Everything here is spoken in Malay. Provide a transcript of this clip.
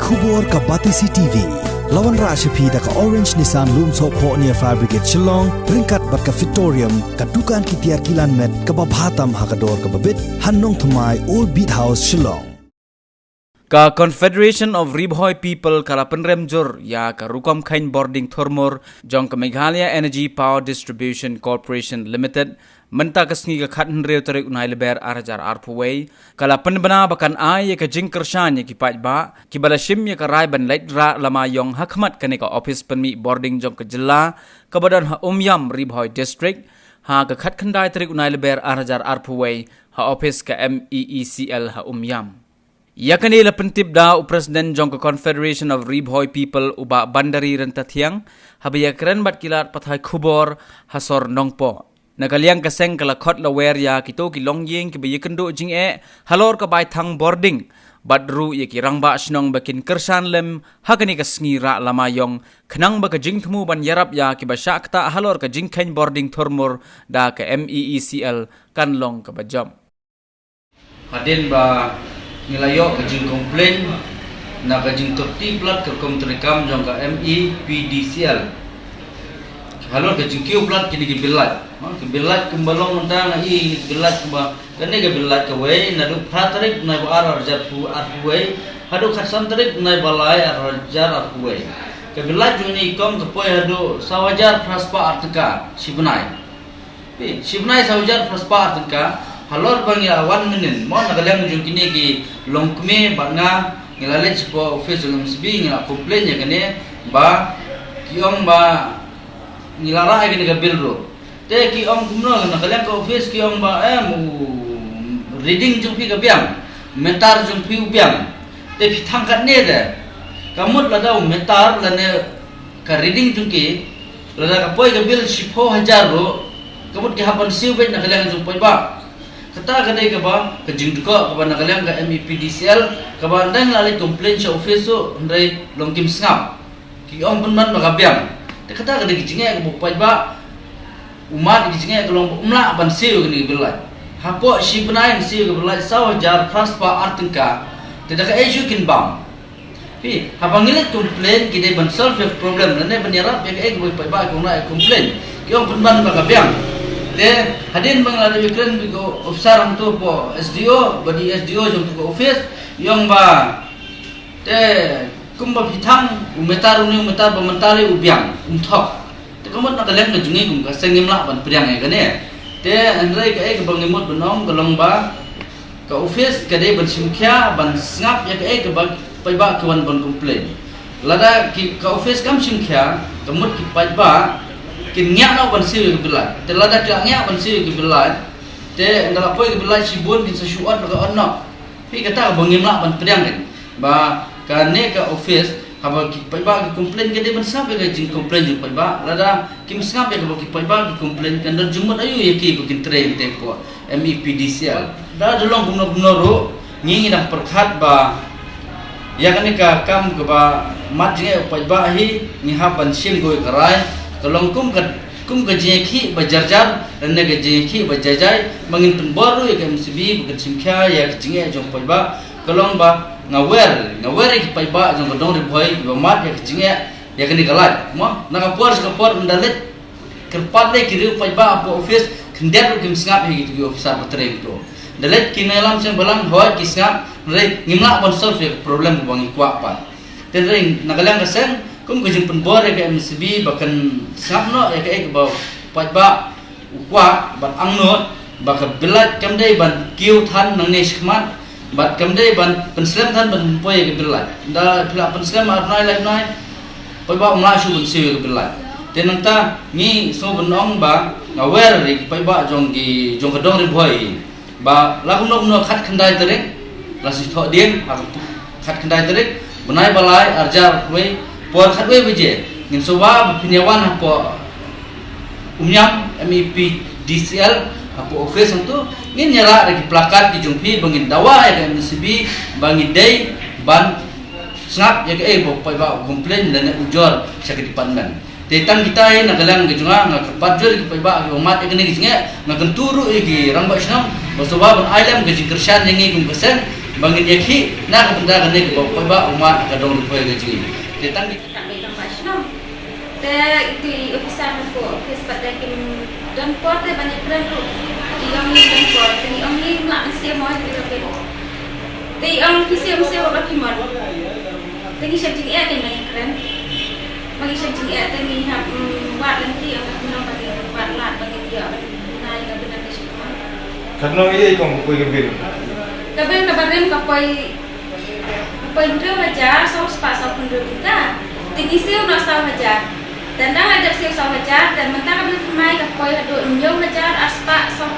Khubor ka Batisi TV. Lawan Rashapi da ka Orange Nissan Loom So Po near Fire Brigade Shillong, Ringkat bat ka Victorium, ka Dukan ki Tiar Kilan Met, ka Babhatam Hakador ka Babit, Hannong Thumai Old Beat House Shillong. Ka Confederation of Ribhoi People kalapan remjur ya ka Rukom Khain Boarding Thormor jong ka Meghalaya Energy Power Distribution Corporation Limited menta kasngi ka khatn reu tarik unai leber arajar arpuwei kalapan bana bakan ai ka jingkershan ya ki pajba ki balashim ya ka rai ban leitra lama yong hakmat kane ka office penmi boarding jong ka jilla ka badan ha Umyam Ribhoi District ha ka khat khandai tarik unai leber arajar arpuwei ha office ka MEECL ha Umyam. Yakani la pentip da President jong ka Confederation of Ribhoi People uba bandari rentathiang habaya keren bat kilat pathai khubor hasor nongpo nakaliang kaseng kala khot la wer ya kito ki longyeng ki bayekendo jing e halor ka bai thang boarding badru ye ki rangba snong bakin kersan lem hakani ka sngira lamayong khnang ba ka jing thmu ban yarap ya ki ba shakta halor ka jing khain boarding thormor da ka MEECL kanlong ka bajam hadin ba nilayo kajing komplain na kajing torti plat ka komtrekam jong ka MEPDCL halor kajing kiu plat kini ki bilat ki bilat kumbalong nta na i bilat ba kane ka bilat ka we na du phatrik na ba arjar pu arwe hadu khasan tarik na balai arjar arwe ka bilat juni kom ka poi hadu sawajar praspa artka shibnai sawajar praspa artka halor bang ya 1 minute mo nagalang jung kini ki longkme banga ngilale chipo office ng MSB ngila complain ya kane ba kiong ba ngilara ay kini ka bilro te kiong kumno nagalang ka office kiong ba reading jung pi ka biang metar jung pi biang te pitang kat ne de kamut la daw metar la ne ka reading jung ki la ka poi ka bil 10,000 ro kamut ki hapan siu be nagalang jung poi ba kata kadai ka ba ka jingduka ka ba nakalang ka MEPDCL ka ba ndang lalai complain sa office so ndai longkim sngap ki ong punman magabyam te kata kadai ki jinga ka bupai ba umat ki jinga ka long umla ban siu ni bilai hapo shibnain siu ka bilai sawajar praspa artinka te da ka issue kin bam pi habangile complain ki dai ban solve problem ne ban yarap ya ka bupai ba ko na complain ki ong punman magabyam te hadin bangla de kren bigo ofsaram tu po SDO badi SDO jong tu office yong ba te kumba phithang umetar ba mentale ubyang umthok te kamot na kaleng na jungi kum ka sengim la ban priang e kane te andrai ka ek bang nimot banong galong ba ka office ka de ban simkhya ban snap ya ka ek ba pai ba kawan ban complain lada ki ka office kam simkhya kamot ki pai ba kin ngak na ban siu ke bilai te lada ka ngak ban siu ke bilai te ndala poi ke bilai sibun kin sasuat ka onno pi kata bangim la ban priang den ba ka ne ka office haba ki pai ba ki complain ke de ban sap ke jing complain ju pai ba lada kim sngap ke ki pai ba ki complain kan der jumot ayu ye ki bukin train te ko MEPDCL da dolong gumno ro ngi dah perkhat ba ya kan ka kam ke ba mat je pai ba hi ni ha ban sim goi karai tolong kum ka jeki bajarjar dan ne ka jeki bajajai mangin tembaru ya MSB bukan simkha ya jinge jong pai ba kolong ba ngawer ki pai ba jong dong Ribhoi ba mat ya jinge ya kini kalat mo na ka por mendalet kerpat le kiri pai ba po office kender kim sngap hi gitu officer patre itu dalet kinalam sing balang hoi ki sngap re ngimla bon solve problem bang ikwa pa ten ring nagalang kaseng kum kujing penbor ya ke MSB bahkan sapno ya ke ba pajba ukwa ban angnot baka bilat kamdai ban kiu than nang ne shkmat bat kamdai ban penslam than ban poy ke bilat da pila penslam arnai lai nai pajba umla shu ban siu ke bilat tenang ta ni so banong ba ngawer ri pajba jong kadong Ribhoi ba lakum no khat khandai terek lasi tho dien khat khandai terek bunai balai arjar we por khatwe beje ngin soba pinyawan hapo Umyam MEPDCL hapo office tu ngin nyara lagi plakat di jungpi bangin dawa ya MSB bangi dei ban snap ya ke bo pai ba complain dan ujor sakit department Tetang kita na galang gijunga nga kapajul ki paiba ki umat ikene gijinga nga kenturu iki rangba snam basoba ban ailam gijing kersan yangi kum kesen bangin yaki nak benda kan ni bawa ba umat kadong rupai gaji kita ni tak baik tambah senang te itu officer ko kes pada kim dan porte banyak keren tu yang ni dan porte ni ang ni nak mesti mau kita pe te ang mesti bawa kimar te ni siap jadi ada banyak keren bagi siap jadi ada ni buat nanti ang nak bagi buat lat bagi dia naik ke benar ke semua karena ini kong koi kabel kabarem kapoy Pondro wajar, so sepasang pondro kita. Tinggi siu nak saw wajar. Dan dah ada siu saw wajar dan mentang kabel kemai kapoy ado nyong wajar aspa so